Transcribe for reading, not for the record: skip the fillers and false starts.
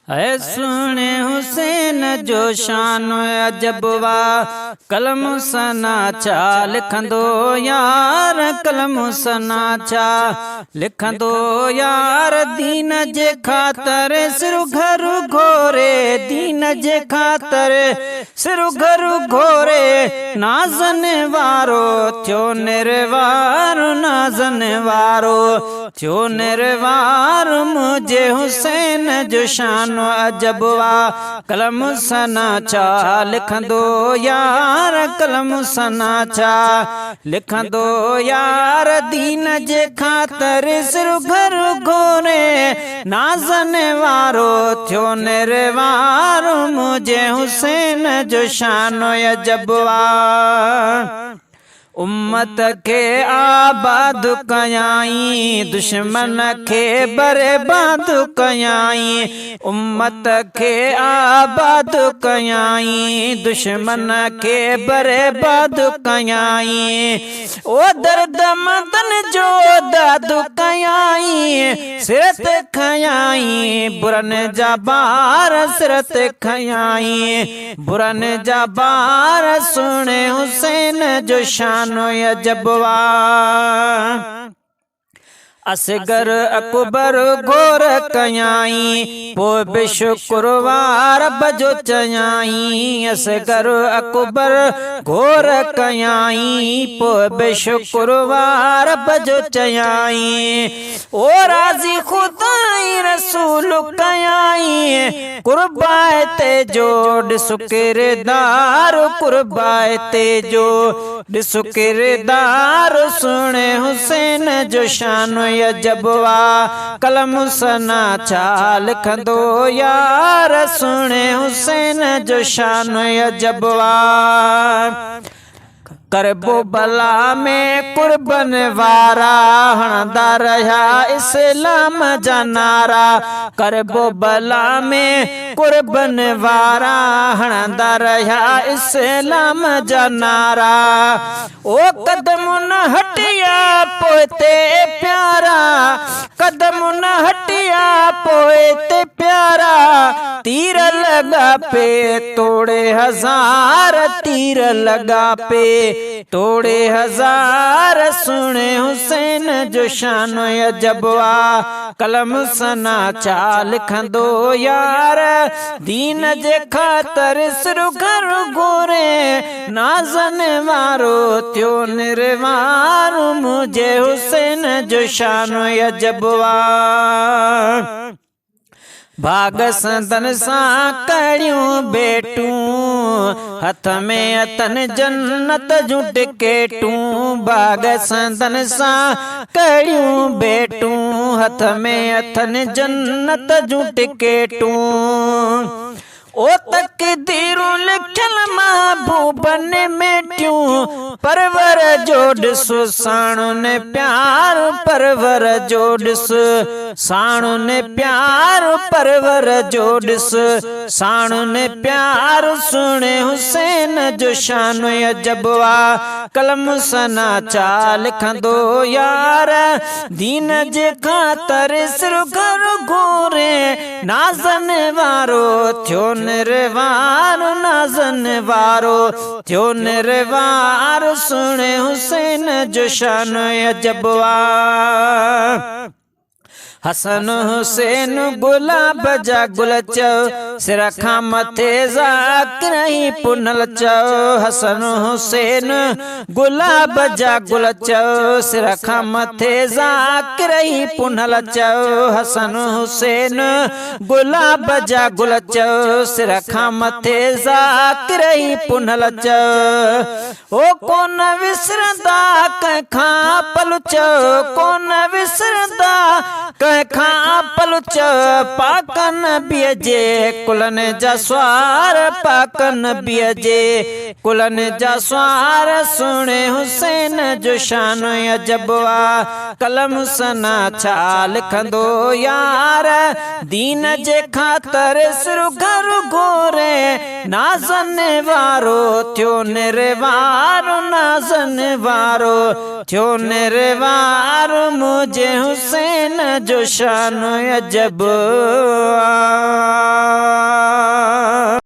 ऐ सुने हुसैन जो शान अजबवा कलम सना चा लिखंदो यार कलम सना चा लिखंदो यार दीन जे खातर सिर घर घोरे दीन जे खातर सिर घर घोरे नाज़न वारो थियो निर्वार नाज़न वारो थियो निर्वार मुझे हुसैन जो शान अजबवा कलम सना चा लिखंदो यार कलम सना चा लिखंदो यार दीन जे खातर सिर घर घोरे नाज़न वारो थियो निर्वार मुझे हुसैन जो शान अजबवा उम्मत के आबाद कयाई दुश्मन के बर्बाद कयाई उम्मत के आबाद कयाई दुश्मन के बर्बाद कयाई ओ दर्द मदन जो दादू कयाई सिरत खयाई बुरन जबार सिरत खयाई बुरन जबार सुने हुसैन जो शान अजबवा असगर अकबर घोर कयाई पो बेशुक्रवार बजो चयाई असगर अकबर घोर कयाई पो बेशुक्रवार बजो चयाई ओ राजी खुदाई रसूल कयाई कुर्बाए ते जो डिसुकिरदार कुर्बाए ते जो डिसुकिरदार सुने हुसैन जो शान अजबवा कलम सना चा लिखंदो यार सुने हुसैन जो शान अजबवा करबो बला में कुर्बन वारा हणदा रहा इस्लाम जा नारा करबो बला में कुर्बन वारा हणदा रहा इस्लाम जा नारा ओ कदम न हटिया पोते प्यारा कदम न हटिया पोते प्यारा तीर लगा पे तोड़े हजार तीर लगा पे तोड़े हजार सुने हुसैन जो शान अजबवा कलम सना चा लिखंदो यार दीन जे खातर सिर घर घोरे नाज़न वारो थियो निर्वार मुझे हुसैन जो शान अजबवा भाग संदन सा कड़ियूं बेटूं हथ में अतन जन्नत जूं टिकेटूं भाग संदन सा कड़ियूं बेटूं हथ में अथन जन्नत जूं टिकेटूं ओ तकदीरूं लिखल महबूबन मेटियूं परवर जो ॾिसो साणु ने प्यार परवर जो ॾिस साणु ने प्यार परवर जो ॾिस साणु ने प्यार सुने हुसैन जो शान अजबवा कलम सना चा लिखंदो यार दीन जे खातर सिर घर घोरे नाज़न वारो थियो निर्वार नाज़न वारो थियो निर्वार सुने हुसैन जो शान अजबवा हसन हुसैन गुलाब जा गुल चो सिर खां मथे ज़ाकिर ही पुनल चो हसन हुसैन गुलाब जा गुल चो सिर खां मथे ज़ाकिर ही पुनल चो हसन हुसैन गुलाब जा गुल चो सिर खां मथे ज़ाकिर ही पुनल चो ओ कोन विसरंदा कंहिंखां पलुचो कोन विसरंदा कंहिंखां पलुच पाक नबीअ जे कुलनि जा स्वार पाक नबीअ जे कुलनि जा स्वार सुणे हुसैन जो शान अजब आ। कलम सना छा लिखंदो यार, दीन जे ख़ातिर सिर घर गोरे, नाज़न वारो थियो निर्वारो, नाज़न वारो थियो निर्वारो, मुझे हुसैन जो शान अजब आ।